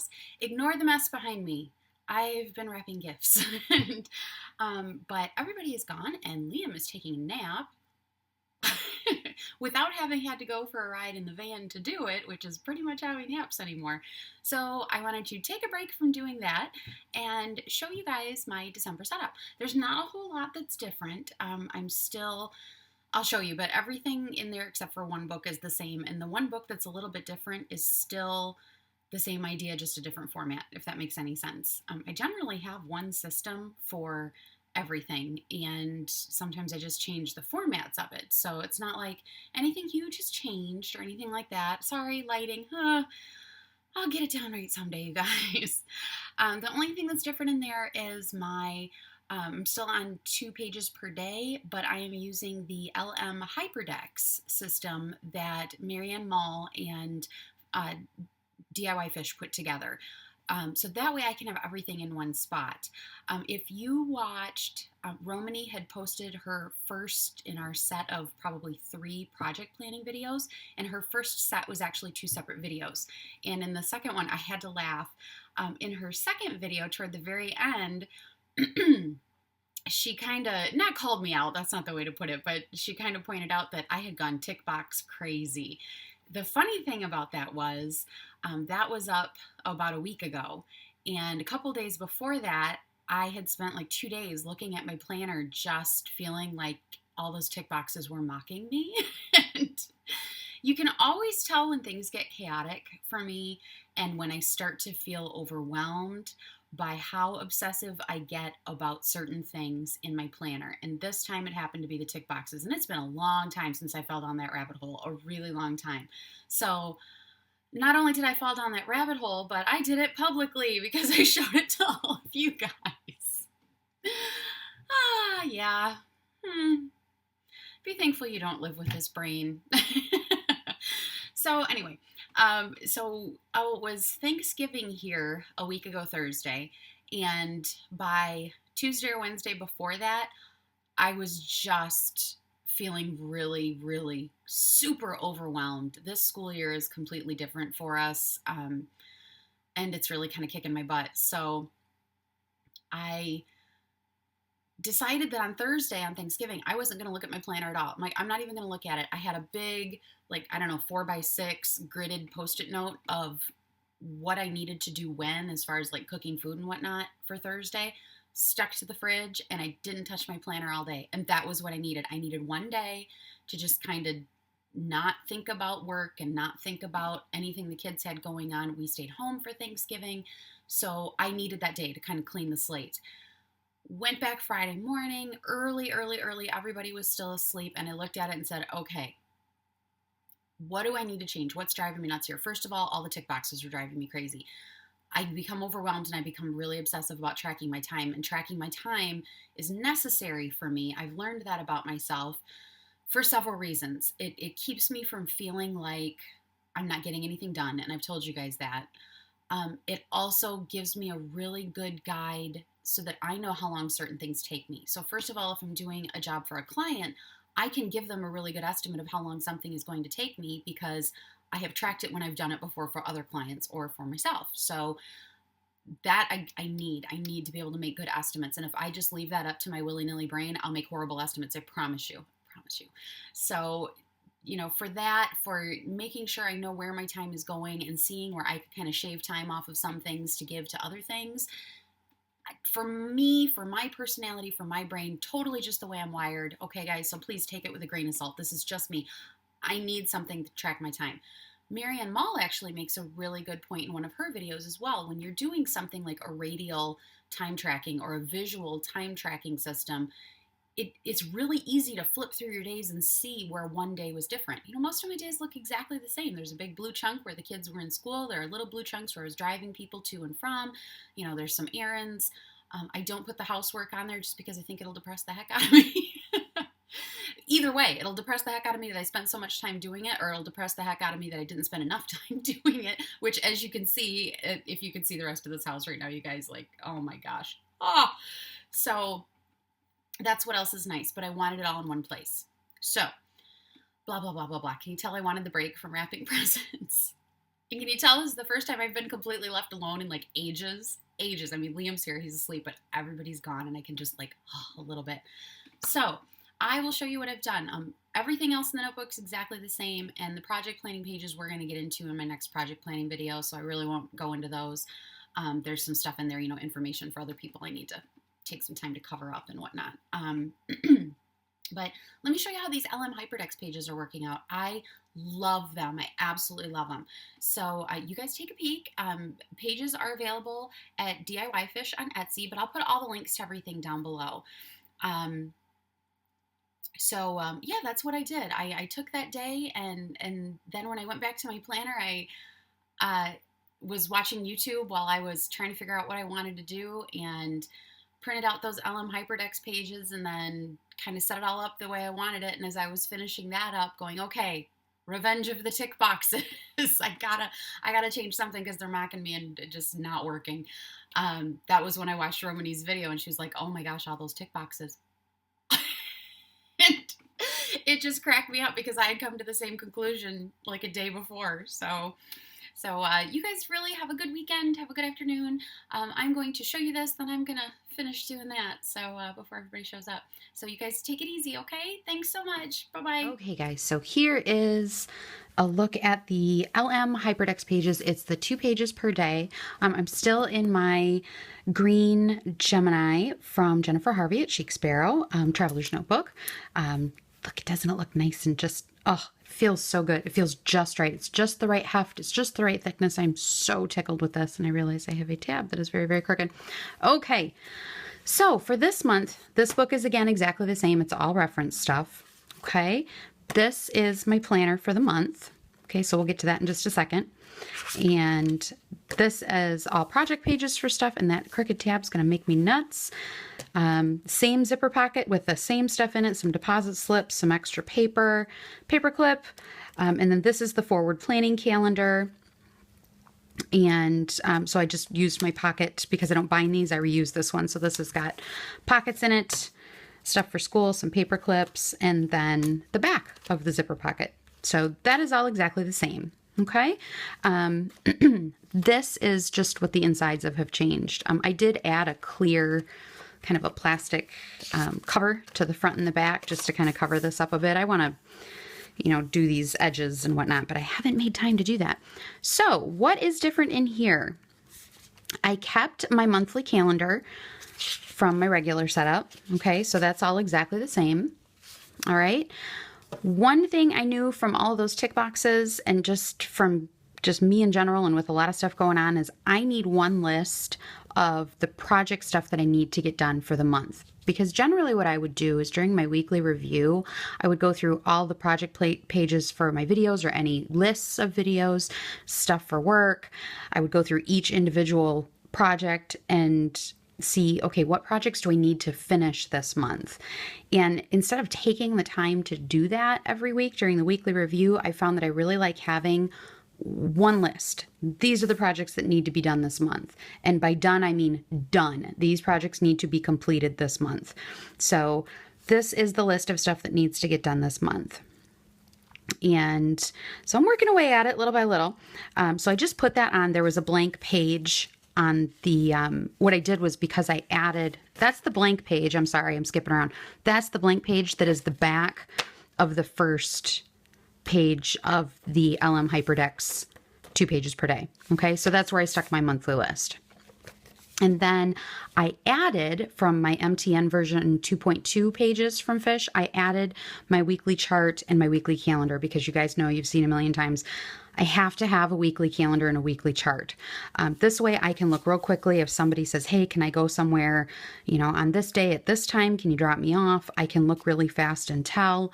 mess. Ignore the mess behind me. I've been wrapping gifts. But everybody is gone, and Liam is taking a nap without having had to go for a ride in the van to do it, which is pretty much how he naps anymore. So I wanted to take a break from doing that and show you guys my December setup. There's not a whole lot that's different. I'll show you, but everything in there except for one book is the same, and the one book that's a little bit different is still the same idea, just a different format, if that makes any sense. I generally have one system for everything, and sometimes I just change the formats of it. So it's not like anything huge has changed or anything like that. Sorry, lighting. I'll get it down right someday, you guys. The only thing that's different in there is I'm still on 2 pages per day, but I am using the LM-Hyperdex system that Maryanne Moll and DIYFish put together. So that way I can have everything in one spot. If you watched, Romany had posted her first in our set of probably 3 project planning videos, and her first set was actually 2 separate videos. And in the second one, I had to laugh. In her second video, toward the very end, she kind of, not called me out, that's not the way to put it, but she kind of pointed out that I had gone tick box crazy. The funny thing about that was up about a week ago, and a couple days before that, I had spent like 2 days looking at my planner, just feeling like all those tick boxes were mocking me. And you can always tell when things get chaotic for me and when I start to feel overwhelmed by how obsessive I get about certain things in my planner. And this time it happened to be the tick boxes. And it's been a long time since I fell down that rabbit hole, a really long time. So not only did I fall down that rabbit hole, but I did it publicly because I showed it to all of you guys. Yeah. Be thankful you don't live with this brain. So anyway, it was Thanksgiving here a week ago Thursday, and by Tuesday or Wednesday before that, I was just feeling really, really super overwhelmed. This school year is completely different for us, and it's really kind of kicking my butt. So I decided that on Thursday, on Thanksgiving, I wasn't going to look at my planner at all. I'm not even going to look at it. I had a big, 4x6 gridded Post-it note of what I needed to do when, as far as like cooking food and whatnot for Thursday, stuck to the fridge, and I didn't touch my planner all day. And that was what I needed. I needed one day to just kind of not think about work and not think about anything the kids had going on. We stayed home for Thanksgiving, so I needed that day to kind of clean the slate. Went back Friday morning, early, everybody was still asleep, and I looked at it and said, okay, what do I need to change? What's driving me nuts here? First of all the tick boxes were driving me crazy. I become overwhelmed and I become really obsessive about tracking my time, and tracking my time is necessary for me. I've learned that about myself for several reasons. It keeps me from feeling like I'm not getting anything done, and I've told you guys that. It also gives me a really good guide so that I know how long certain things take me. So first of all, if I'm doing a job for a client, I can give them a really good estimate of how long something is going to take me because I have tracked it when I've done it before for other clients or for myself. So that I need to be able to make good estimates. And if I just leave that up to my willy-nilly brain, I'll make horrible estimates. I promise you. So, for making sure I know where my time is going and seeing where I can kind of shave time off of some things to give to other things, for me, for my personality, for my brain, totally just the way I'm wired. Okay, guys, so please take it with a grain of salt. This is just me. I need something to track my time. Maryanne Moll actually makes a really good point in one of her videos as well. When you're doing something like a radial time tracking or a visual time tracking system, it's really easy to flip through your days and see where one day was different. Most of my days look exactly the same. There's a big blue chunk where the kids were in school. There are little blue chunks where I was driving people to and from. There's some errands. I don't put the housework on there just because I think it'll depress the heck out of me. Either way, it'll depress the heck out of me that I spent so much time doing it, or it'll depress the heck out of me that I didn't spend enough time doing it, which, as you can see, if you can see the rest of this house right now, you guys, oh my gosh. So that's what else is nice, but I wanted it all in one place. So, blah, blah, blah, blah, blah. Can you tell I wanted the break from wrapping presents? And can you tell this is the first time I've been completely left alone in like ages? Ages. I mean, Liam's here, he's asleep, but everybody's gone and I can just like, a little bit. So I will show you what I've done. Everything else in the notebook's exactly the same, and the project planning pages we're going to get into in my next project planning video, so I really won't go into those. There's some stuff in there, information for other people I need to take some time to cover up and whatnot. But let me show you how these LM-Hyperdex pages are working out. I love them. I absolutely love them. So you guys take a peek. Pages are available at DIYFish on Etsy, but I'll put all the links to everything down below. Yeah, that's what I did. I took that day, and then when I went back to my planner, I was watching YouTube while I was trying to figure out what I wanted to do, and printed out those LM-Hyperdex pages and then kind of set it all up the way I wanted it. And as I was finishing that up, going, okay, revenge of the tick boxes. I gotta change something because they're mocking me and just not working. That was when I watched Romany's video and she was like, oh my gosh, all those tick boxes. And it just cracked me up because I had come to the same conclusion like a day before. So you guys really have a good weekend. Have a good afternoon. I'm going to show you this, then I'm going to finish doing that. So before everybody shows up. So you guys take it easy, okay? Thanks so much. Bye-bye. Okay, guys. So here is a look at the LM-Hyperdex pages. It's the 2 pages per day. I'm still in my green Gemini from Jennifer Harvey at Chic Sparrow, Traveler's Notebook. Look, doesn't it look nice and just, oh, it feels so good. It feels just right. It's just the right heft. It's just the right thickness. I'm so tickled with this. And I realize I have a tab that is very, very crooked. Okay. So for this month, this book is again exactly the same. It's all reference stuff. Okay. This is my planner for the month. Okay. So we'll get to that in just a second. And this is all project pages for stuff, and that crooked tab is going to make me nuts. Same zipper pocket with the same stuff in it, some deposit slips, some extra paper, paper clip, and then this is the forward planning calendar. And so I just used my pocket because I don't bind these. I reuse this one. So this has got pockets in it, stuff for school, some paper clips, and then the back of the zipper pocket. So that is all exactly the same. Okay. This is just what the insides of have changed. I did add a clear kind of a plastic cover to the front and the back just to kind of cover this up a bit. I want to, do these edges and whatnot, but I haven't made time to do that. So what is different in here? I kept my monthly calendar from my regular setup. Okay. So that's all exactly the same. All right. One thing I knew from all of those tick boxes and just from just me in general and with a lot of stuff going on is I need one list of the project stuff that I need to get done for the month. Because generally what I would do is during my weekly review, I would go through all the project pages for my videos or any lists of videos, stuff for work. I would go through each individual project and see, okay, what projects do I need to finish this month? And instead of taking the time to do that every week during the weekly review, I found that I really like having one list. These are the projects that need to be done this month. And by done, I mean done. These projects need to be completed this month. So this is the list of stuff that needs to get done this month. And so I'm working away at it little by little. So I just put that on. There was a blank page on the, what I did was because I added, that's the blank page. I'm sorry, I'm skipping around. That's the blank page that is the back of the first page of the LM-Hyperdex 2 pages per day. Okay, so that's where I stuck my monthly list. And then I added from my MTN version 2.2 pages from Fish, I added my weekly chart and my weekly calendar because you guys know, you've seen a million times, I have to have a weekly calendar and a weekly chart. This way I can look real quickly if somebody says, hey, can I go somewhere, on this day at this time? Can you drop me off? I can look really fast and tell.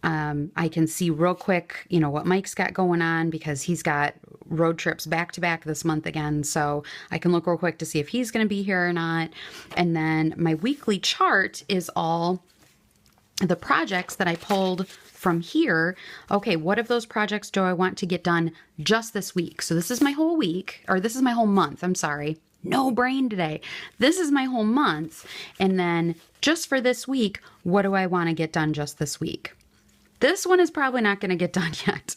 I can see real quick, what Mike's got going on because he's got road trips back to back this month again. So I can look real quick to see if he's going to be here or not. And then my weekly chart is all the projects that I pulled from here. Okay, what of those projects do I want to get done just this week? So this is my whole week, or this is my whole month. I'm sorry. No brain today. This is my whole month. And then just for this week, what do I want to get done just this week? This one is probably not going to get done yet.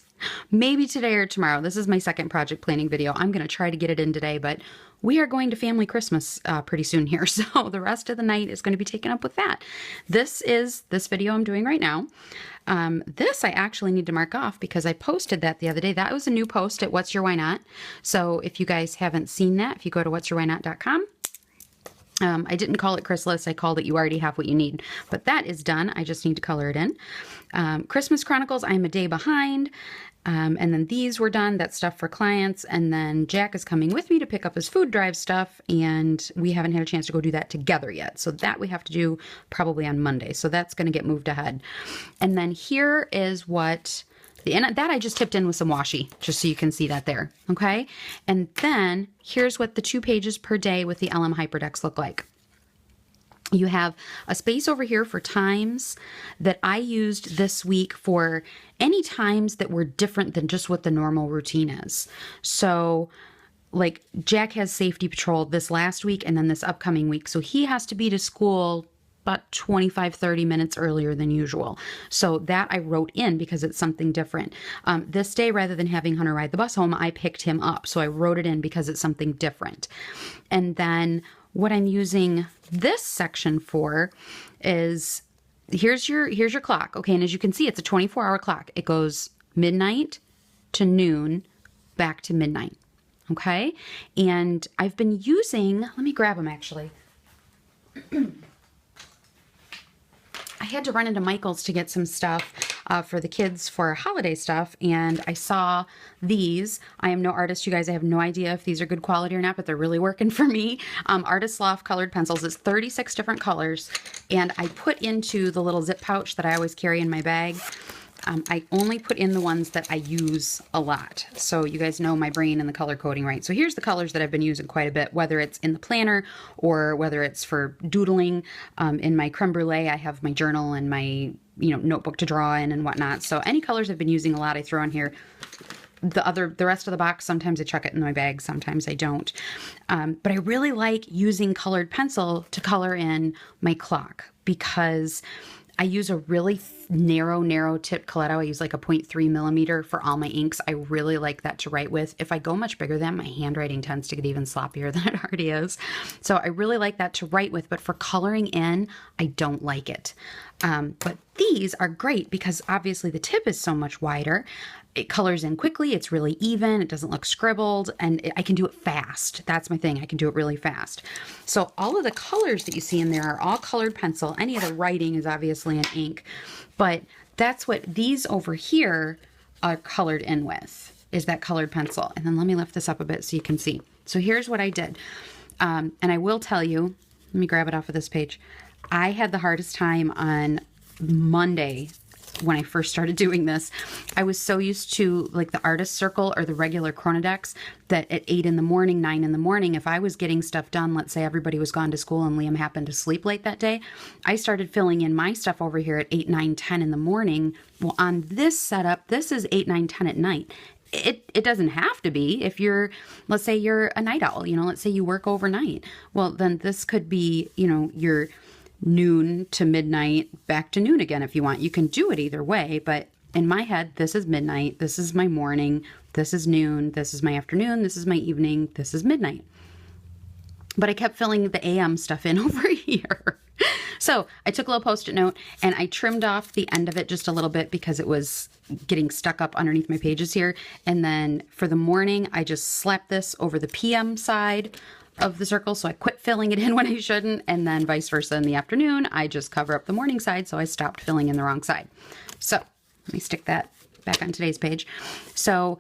Maybe today or tomorrow. This is my second project planning video. I'm going to try to get it in today, but we are going to family Christmas pretty soon here. So the rest of the night is going to be taken up with that. This is this video I'm doing right now. This I actually need to mark off because I posted that the other day. That was a new post at What's Your Why Not. So if you guys haven't seen that, if you go to what'syourwhynot.com, I didn't call it Chrysalis. I called it You Already Have What You Need. But that is done. I just need to color it in. Christmas Chronicles, I'm a day behind. And then these were done. That's stuff for clients. And then Jack is coming with me to pick up his food drive stuff. And we haven't had a chance to go do that together yet. So that we have to do probably on Monday. So that's going to get moved ahead. And then here is what... And that I just tipped in with some washi, just so you can see that there, okay? And then here's what the 2 pages per day with the LM-Hyperdex look like. You have a space over here for times that I used this week for any times that were different than just what the normal routine is. So like Jack has safety patrol this last week and then this upcoming week. So he has to be to school about 25, 30 minutes earlier than usual. So that I wrote in because it's something different. This day, rather than having Hunter ride the bus home, I picked him up. So I wrote it in because it's something different. And then what I'm using this section for is, here's your clock. Okay, and as you can see, it's a 24-hour clock. It goes midnight to noon, back to midnight. Okay, and I've been using, let me grab them actually. I had to run into Michael's to get some stuff for the kids for holiday stuff, and I saw these. I am no artist, you guys. I have no idea if these are good quality or not, but they're really working for me. Artist Loft colored pencils. It's 36 different colors, and I put into the little zip pouch that I always carry in my bag. I only put in the ones that I use a lot. So you guys know my brain and the color coding, right? So here's the colors that I've been using quite a bit, whether it's in the planner or whether it's for doodling. In my creme brulee, I have my journal and my notebook to draw in and whatnot. So any colors I've been using a lot, I throw in here. The rest of the box, sometimes I chuck it in my bag, sometimes I don't. But I really like using colored pencil to color in my clock because I use a really narrow tip Coletto. I use like a 0.3 millimeter for all my inks. I really like that to write with. If I go much bigger than that, my handwriting tends to get even sloppier than it already is. So I really like that to write with, but for coloring in, I don't like it. But these are great because obviously the tip is so much wider. It colors in quickly. It's really even. It doesn't look scribbled, and I can do it fast. That's my thing. I can do it really fast. So all of the colors that you see in there are all colored pencil. Any of the writing is obviously in ink, but that's what these over here are colored in with, is that colored pencil. And then let me lift this up a bit so you can see. So here's what I did. And I will tell you, let me grab it off of this page. I had the hardest time on Monday when I first started doing this. I was so used to like the artist circle or the regular Chronodex that at 8 in the morning, 9 in the morning, if I was getting stuff done, let's say everybody was gone to school and Liam happened to sleep late that day, I started filling in my stuff over here at 8, 9, 10 in the morning. Well, on this setup, this is 8, 9, 10 at night. It doesn't have to be. If you're, let's say you're a night owl, let's say you work overnight. Well, then this could be, your noon to midnight, back to noon again if you want. You can do it either way, but in my head, this is midnight, this is my morning, this is noon, this is my afternoon, this is my evening, this is midnight. But I kept filling the AM stuff in over here. So I took a little Post-it note and I trimmed off the end of it just a little bit because it was getting stuck up underneath my pages here. And then for the morning, I just slapped this over the PM side of the circle, so I quit filling it in when I shouldn't, and then vice versa in the afternoon, I just cover up the morning side, so I stopped filling in the wrong side. So let me stick that back on today's page. So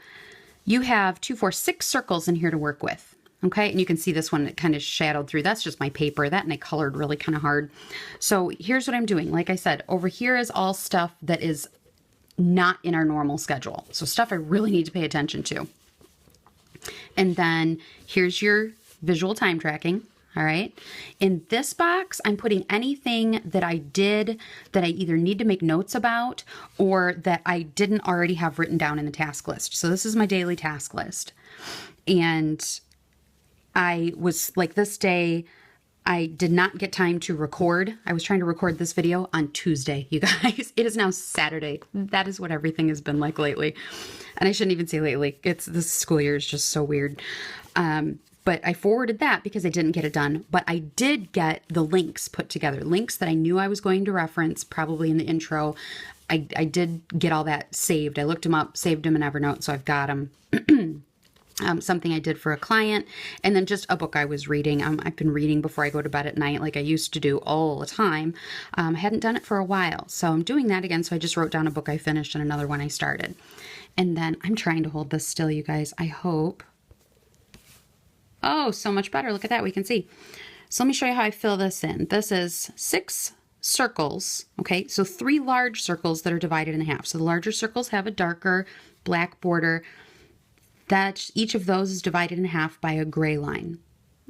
you have 2, 4, 6 circles in here to work with. Okay, and you can see this one, it kind of shadowed through. That's just my paper. That and I colored really kind of hard. So here's what I'm doing. Like I said, over here is all stuff that is not in our normal schedule. So stuff I really need to pay attention to. And then here's your visual time tracking. All right. In this box, I'm putting anything that I did that I either need to make notes about or that I didn't already have written down in the task list. So this is my daily task list. And I was like this day, I did not get time to record. I was trying to record this video on Tuesday, you guys. It is now Saturday. That is what everything has been like lately. And I shouldn't even say lately. This school year is just so weird. But I forwarded that because I didn't get it done. But I did get the links put together. Links that I knew I was going to reference probably in the intro. I did get all that saved. I looked them up, saved them in Evernote, so I've got them. Something I did for a client, and then just a book I was reading. I've been reading before I go to bed at night like I used to do all the time. I hadn't done it for a while, so I'm doing that again. So I just wrote down a book I finished and another one I started. And then I'm trying to hold this still, you guys. I hope. Oh, so much better. Look at that. We can see. So let me show you how I fill this in. This is 6 circles. Okay, so 3 large circles that are divided in half. So the larger circles have a darker black border. That each of those is divided in half by a gray line.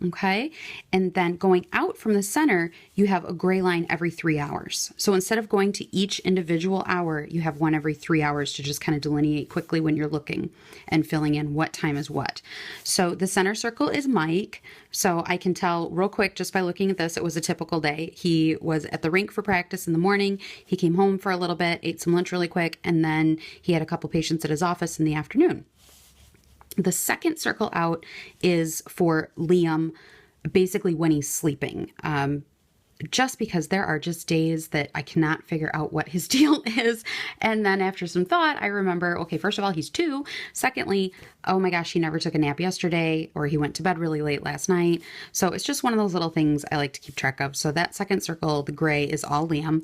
Okay, and then going out from the center, you have a gray line every 3 hours. So instead of going to each individual hour, you have one every 3 hours to just kind of delineate quickly when you're looking and filling in what time is what. So the center circle is Mike. So I can tell real quick just by looking at this, it was a typical day. He was at the rink for practice in the morning. He came home for a little bit, ate some lunch really quick, and then he had a couple patients at his office in the afternoon. The second circle out is for Liam, basically when he's sleeping. Just because there are just days that I cannot figure out what his deal is. And then after some thought, I remember, okay, first of all, he's 2. Secondly, oh my gosh, he never took a nap yesterday, or he went to bed really late last night. So it's just one of those little things I like to keep track of. So that second circle, the gray, is all Liam.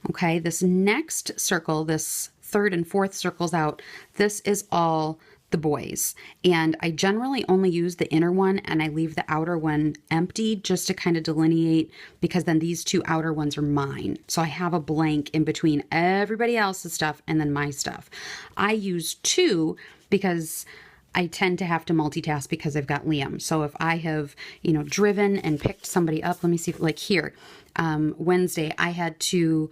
Okay, this next circle, this third and fourth circles out, this is all the boys. And I generally only use the inner one and I leave the outer one empty just to kind of delineate, because then these 2 outer ones are mine. So I have a blank in between everybody else's stuff and then my stuff. I use 2 because I tend to have to multitask because I've got Liam. So if I have, driven and picked somebody up, let me see, like here, Wednesday, I had to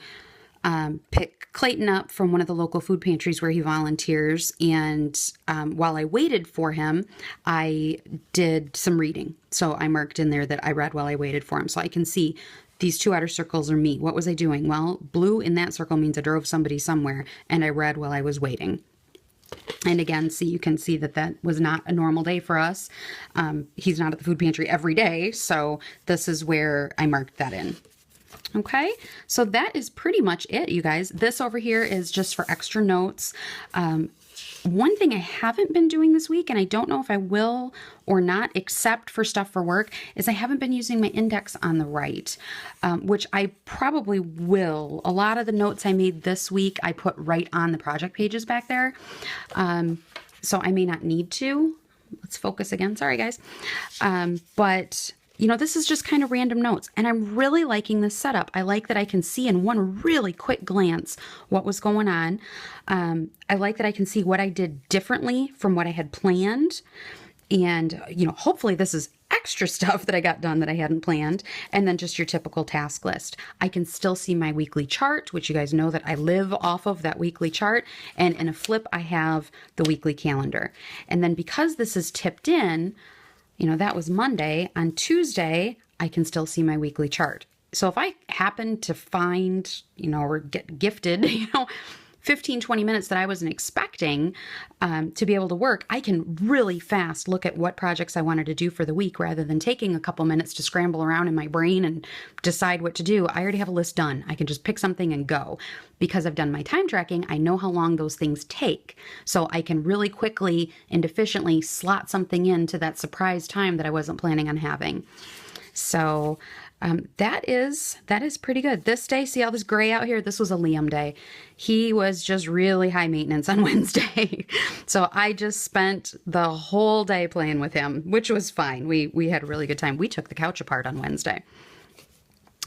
pick Clayton up from one of the local food pantries where he volunteers. And while I waited for him, I did some reading. So I marked in there that I read while I waited for him. So I can see these 2 outer circles are me. What was I doing? Well, blue in that circle means I drove somebody somewhere and I read while I was waiting. And again, you can see that was not a normal day for us. He's not at the food pantry every day. So this is where I marked that in. Okay, so that is pretty much it, you guys. This over here is just for extra notes. One thing I haven't been doing this week, and I don't know if I will or not, except for stuff for work, is I haven't been using my index on the right, which I probably will. A lot of the notes I made this week, I put right on the project pages back there. So I may not need to. Let's focus again. Sorry, guys. But this is just kind of random notes, and I'm really liking this setup. I like that I can see in one really quick glance what was going on. I like that I can see what I did differently from what I had planned. And, hopefully this is extra stuff that I got done that I hadn't planned. And then just your typical task list. I can still see my weekly chart, which you guys know that I live off of that weekly chart. And in a flip, I have the weekly calendar. And then because this is tipped in, that was Monday. On Tuesday, I can still see my weekly chart. So if I happen to find, or get gifted, 15, 20 minutes that I wasn't expecting to be able to work, I can really fast look at what projects I wanted to do for the week rather than taking a couple minutes to scramble around in my brain and decide what to do. I already have a list done. I can just pick something and go. Because I've done my time tracking, I know how long those things take. So I can really quickly and efficiently slot something into that surprise time that I wasn't planning on having. So that is pretty good. This day, see all this gray out here? This was a Liam day. He was just really high maintenance on Wednesday. So I just spent the whole day playing with him, which was fine. We had a really good time. We took the couch apart on Wednesday.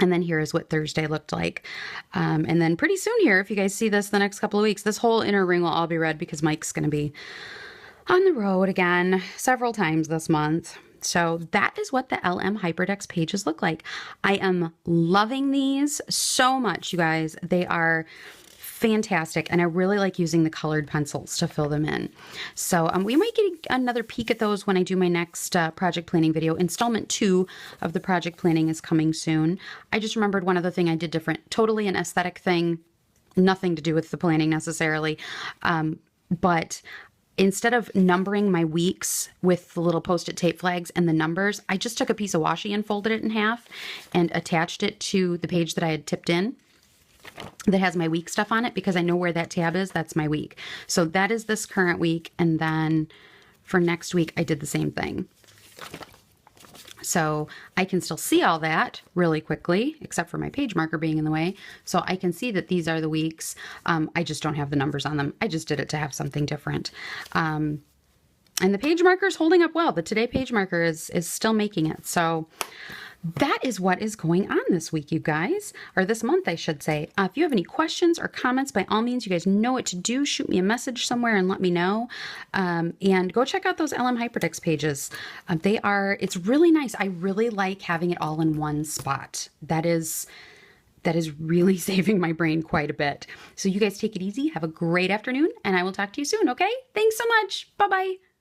And then here is what Thursday looked like. And then pretty soon here, if you guys see this the next couple of weeks, this whole inner ring will all be red because Mike's going to be on the road again several times this month. So that is what the LM-Hyperdex pages look like. I am loving these so much, you guys. They are fantastic. And I really like using the colored pencils to fill them in. So we might get another peek at those when I do my next project planning video. Installment 2 of the project planning is coming soon. I just remembered one other thing I did different, totally an aesthetic thing, nothing to do with the planning necessarily. But instead of numbering my weeks with the little Post-it tape flags and the numbers, I just took a piece of washi and folded it in half and attached it to the page that I had tipped in that has my week stuff on it, because I know where that tab is. That's my week. So that is this current week. And then for next week, I did the same thing. So I can still see all that really quickly, except for my page marker being in the way. So I can see that these are the weeks. I just don't have the numbers on them. I just did it to have something different. And the page marker is holding up well. The Today page marker is still making it. So that is what is going on this week, you guys, or this month, I should say. If you have any questions or comments, by all means, you guys know what to do. Shoot me a message somewhere and let me know. And go check out those LM-Hyperdex pages. It's really nice. I really like having it all in one spot. That is really saving my brain quite a bit. So you guys take it easy. Have a great afternoon, and I will talk to you soon, okay? Thanks so much. Bye-bye.